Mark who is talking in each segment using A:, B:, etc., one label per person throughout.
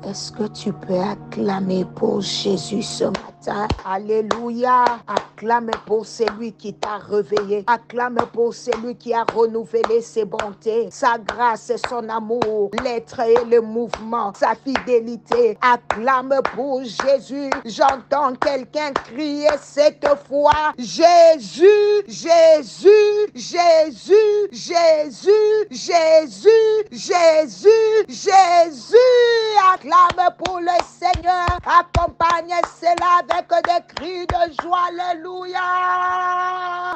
A: Est-ce que tu peux acclamer pour Jésus ce matin? Alléluia. Acclame pour celui qui t'a réveillé. Acclame pour celui qui a renouvelé ses bontés, sa grâce et son amour, l'être et le mouvement, sa fidélité. Acclame pour Jésus. J'entends quelqu'un crier cette fois: Jésus, Jésus, Jésus, Jésus, Jésus, Jésus, Jésus. Acclame pour le Seigneur. Accompagne cela avec des cris de joie. Alléluia.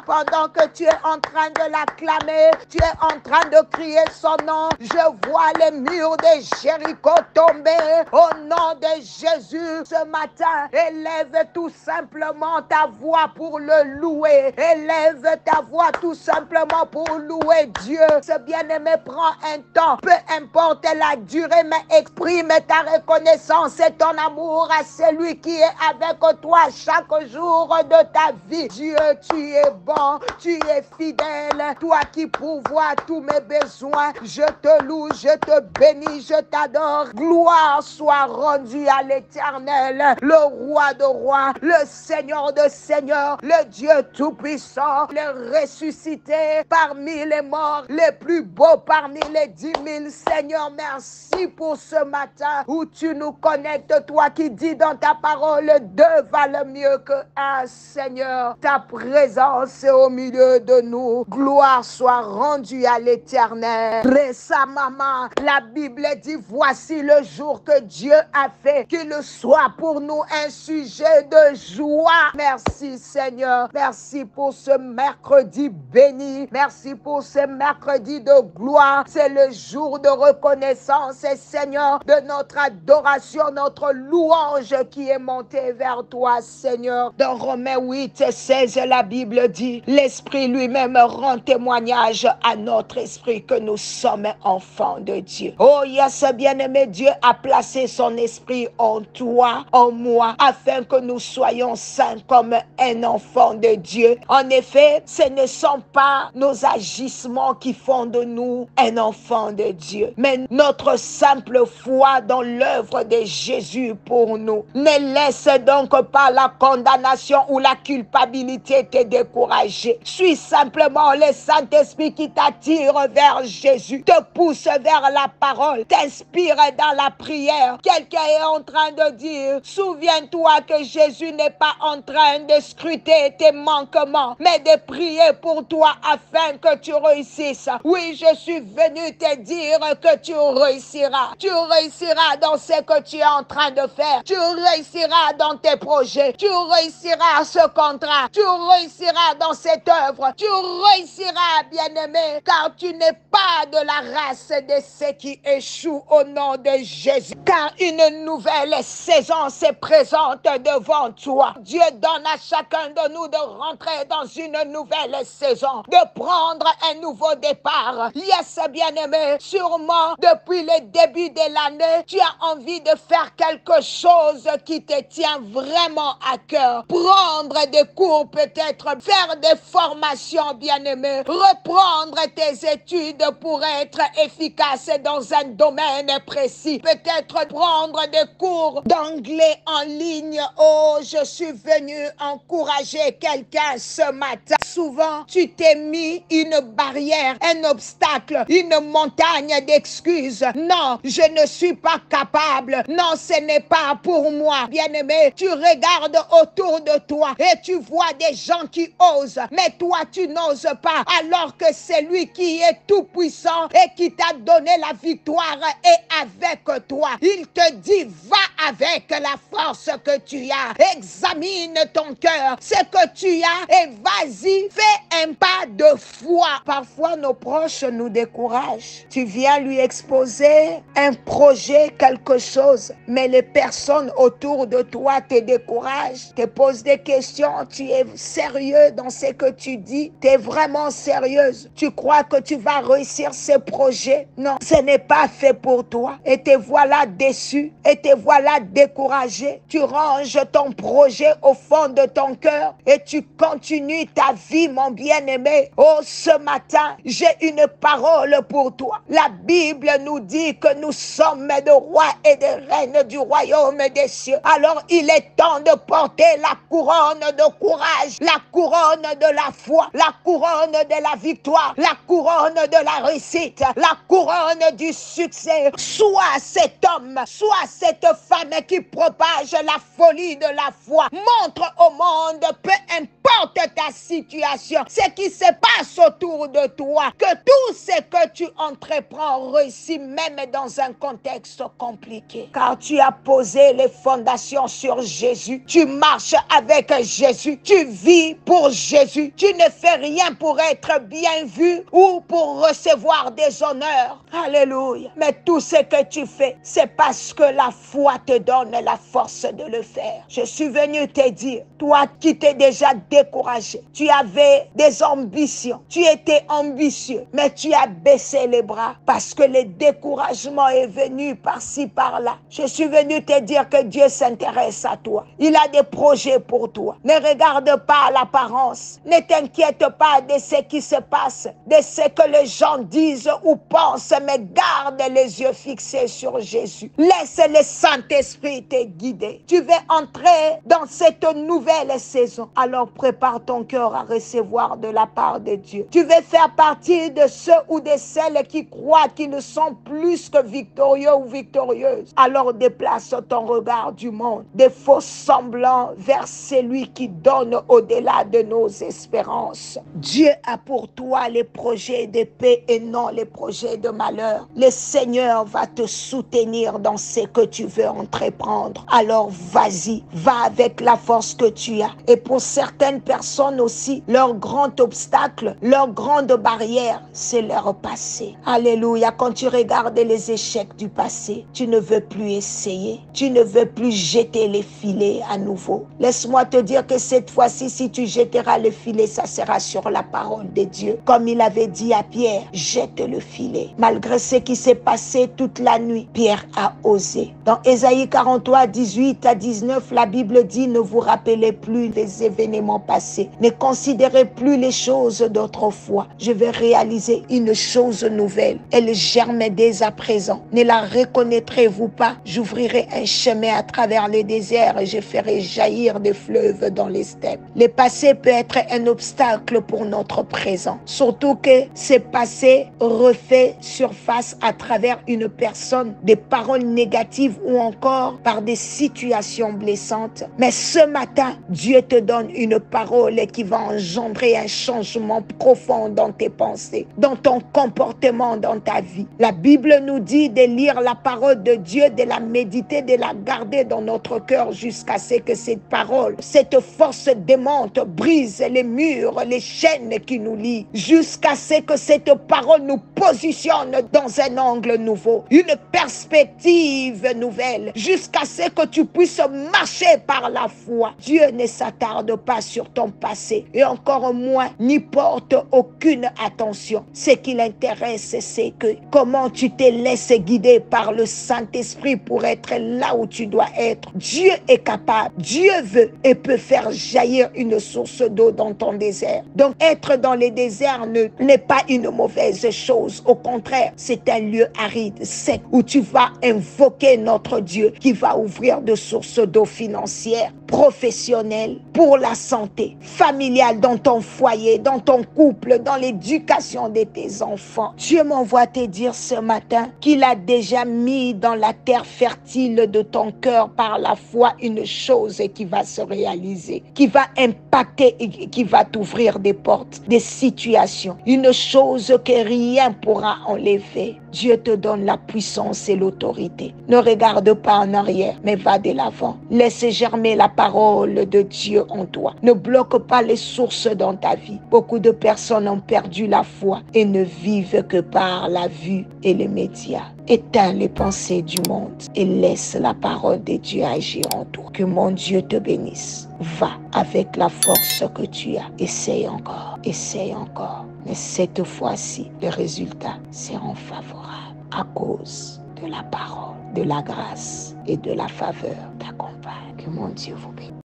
A: Pendant que tu es en train de l'acclamer, tu es en train de crier son nom. Je vois les murs de Jéricho tomber au nom de Jésus. Ce matin, élève tout simplement ta voix pour le louer. Élève ta voix tout simplement pour louer Dieu. Ce bien-aimé prend un temps, peu importe la durée, mais exprime ta reconnaissance et ton amour à celui qui est avec toi chaque jour de ta vie. Dieu, tu es bon, tu es fidèle, toi qui pourvois tous mes besoins. Je te loue, je te bénis, je t'adore. Gloire soit rendue à l'Éternel, le roi de rois, le Seigneur de seigneurs, le Dieu tout-puissant, le ressuscité parmi les morts, les plus beaux parmi les 10 000. Seigneur, merci pour ce matin où tu nous connectes, toi qui dis dans ta parole, deux valent mieux que un. Seigneur, ta présence est au milieu de nous. Gloire soit rendue à l'Éternel. Récemment, la Bible dit: voici le jour que Dieu a fait, qu'il soit pour nous un sujet de joie. Merci Seigneur, merci pour ce mercredi béni, merci pour ce mercredi de gloire. C'est le jour de reconnaissance, et Seigneur, de notre adoration, notre louange qui est montée vers toi, Seigneur. Dans Romains 8 et 16, la Bible dit: l'Esprit lui-même rend témoignage à notre esprit que nous sommes enfants de Dieu. Oh yes, bien-aimé, Dieu a placé son esprit en toi, en moi, afin que nous soyons saints comme un enfant de Dieu. En effet, ce ne sont pas nos agissements qui font de nous un enfant de Dieu, mais notre simple foi dans l'œuvre de Jésus pour nous. Ne laisse donc pas la condamnation ou la culpabilité te décourager. Suis simplement le Saint-Esprit qui t'attire vers Jésus, te pousse vers la parole, t'inspire dans la prière. Quelqu'un est en train de dire: souviens-toi que Jésus n'est pas en train de scruter tes manquements, mais de prier pour toi afin que tu réussisses. Oui, je suis venu te dire que tu réussiras. Tu réussiras dans ce que tu es en train de faire. Tu réussiras dans tes projets. Tu réussiras ce contrat. Tu réussiras dans cette œuvre. Tu réussiras, bien-aimé, car tu n'es pas de la race de ceux qui échouent au nom de Jésus. Car une nouvelle saison se présente devant toi. Dieu donne à chacun de nous de rentrer dans une nouvelle saison, de prendre un nouveau départ. Yes, bien-aimé, sûrement depuis le début de l'année, tu as envie de faire quelque chose qui te tient vraiment à cœur. Prendre des cours peut-être, faire des formations, bien-aimé, reprendre tes études pour être efficace dans un domaine précis. Peut-être prendre des cours d'anglais en ligne. Oh, je suis venu encourager quelqu'un ce matin. Souvent, tu t'es mis une barrière, un obstacle, une montagne d'excuses. Non, je ne suis pas capable. Non, ce n'est pas pour moi. Bien-aimé, tu regardes autour de toi et tu vois des gens qui osent, mais toi, tu n'oses pas, alors que c'est lui qui est tout puissant et qui t'a donné la victoire est avec toi. Il te dit: va avec la force que tu as. Examine ton cœur, ce que tu as, et vas-y, fais un pas de foi. Parfois, nos proches nous découragent. Tu viens lui exposer un projet, quelque chose, mais les personnes autour de toi te découragent, te posent des questions. Tu es sérieux dans ce que tu dis? Tu es vraiment sérieuse? Tu crois que tu vas réussir ce projet? Non, ce n'est pas fait pour toi. Et te voilà déçu, et te voilà t'a découragé, tu ranges ton projet au fond de ton cœur et tu continues ta vie, mon bien-aimé. Oh, ce matin, j'ai une parole pour toi. La Bible nous dit que nous sommes des rois et des reines du royaume des cieux. Alors, il est temps de porter la couronne de courage, la couronne de la foi, la couronne de la victoire, la couronne de la réussite, la couronne du succès. Sois cet homme, sois cette femme qui propage la folie de la foi. Montre au monde, peu importe ta situation, ce qui se passe autour de toi, que tout ce que tu entreprends réussit même dans un contexte compliqué. Car tu as posé les fondations sur Jésus, tu marches avec Jésus, tu vis pour Jésus, tu ne fais rien pour être bien vu ou pour recevoir des honneurs. Alléluia. Mais tout ce que tu fais, c'est parce que la foi te donne la force de le faire. Je suis venu te dire, toi qui t'es déjà découragé, tu avais des ambitions, tu étais ambitieux, mais tu as baissé les bras parce que le découragement est venu par-ci, par-là. Je suis venu te dire que Dieu s'intéresse à toi. Il a des projets pour toi. Ne regarde pas l'apparence. Ne t'inquiète pas de ce qui se passe, de ce que les gens disent ou pensent, mais garde les yeux fixés sur Jésus. Laisse le Saint-Esprit te guider. Tu veux entrer dans cette nouvelle saison. Alors prépare ton cœur à recevoir de la part de Dieu. Tu veux faire partie de ceux ou de celles qui croient qu'ils sont plus que victorieux ou victorieuses. Alors déplace ton regard du monde, des faux semblants vers celui qui donne au-delà de nos espérances. Dieu a pour toi les projets de paix et non les projets de malheur. Le Seigneur va te soutenir dans ce que tu veux entreprendre. Alors vas-y, va avec la force que tu as. Et pour certaines personnes aussi, leur grand obstacle, leur grande barrière, c'est leur passé. Alléluia. Quand tu regardes les échecs du passé, tu ne veux plus essayer. Tu ne veux plus jeter les filets à nouveau. Laisse-moi te dire que cette fois-ci, si tu jetteras le filet, ça sera sur la parole de Dieu. Comme il avait dit à Pierre, jette le filet. Malgré ce qui s'est passé toute la nuit, Pierre a osé. Dans Ésaïe 43, 18 à 19, la Bible dit, ne vous rappelez plus des événements passés. Ne considérez plus les choses d'autrefois. Je vais réaliser une chose nouvelle. Elle germe dès à présent. Ne la reconnaîtrez-vous pas? J'ouvrirai un chemin à travers les déserts et je ferai jaillir des fleuves dans les steppes. Le passé peut être un obstacle pour notre présent. Surtout que ce passé refait surface à travers une personne, des paroles négatives ou encore par des situations blessantes. Mais ce matin, Dieu te donne une parole qui va engendrer un changement profond dans tes pensées, dans ton comportement, dans ta vie. La Bible nous dit de lire la parole de Dieu, de la méditer, de la garder dans notre cœur jusqu'à ce que cette parole, cette force démonte, brise les murs, les chaînes qui nous lient, jusqu'à ce que cette parole nous positionne dans un angle nouveau, une perspective nouvelle, jusqu'à ce que tu puisses marcher par la foi. Dieu ne s'attarde pas sur ton passé et encore moins n'y porte aucune attention. Ce qui l'intéresse, c'est que comment tu te laisses guider par le Saint-Esprit pour être là où tu dois être. Dieu est capable, Dieu veut et peut faire jaillir une source d'eau dans ton désert. Donc être dans les déserts n'est pas une mauvaise chose. Au contraire, c'est un lieu aride, sec, où tu vas invoquer notre Dieu qui va ouvrir de sources d'eau financières, professionnelles, pour la santé, familiale, dans ton foyer, dans ton couple, dans l'éducation de tes enfants. Dieu m'envoie te dire ce matin qu'il a déjà mis dans la terre fertile de ton cœur par la foi une chose qui va se réaliser, qui va impacter et qui va t'ouvrir des portes, des situations. Une chose que rien pourra enlever. Dieu te donne la puissance et l'autorité. Ne regarde pas en arrière, mais va de l'avant. Laisse germer la parole de Dieu en toi. Ne bloque pas les sources dans ta vie. Beaucoup de personnes ont perdu la foi et ne vivent que par la vue et les médias. Éteins les pensées du monde et laisse la parole de Dieu agir en toi. Que mon Dieu te bénisse. Va avec la force que tu as. Essaye encore, essaye encore. Mais cette fois-ci, les résultats seront favorables à cause de de la parole, de la grâce et de la faveur t'accompagne. Que mon Dieu vous bénisse.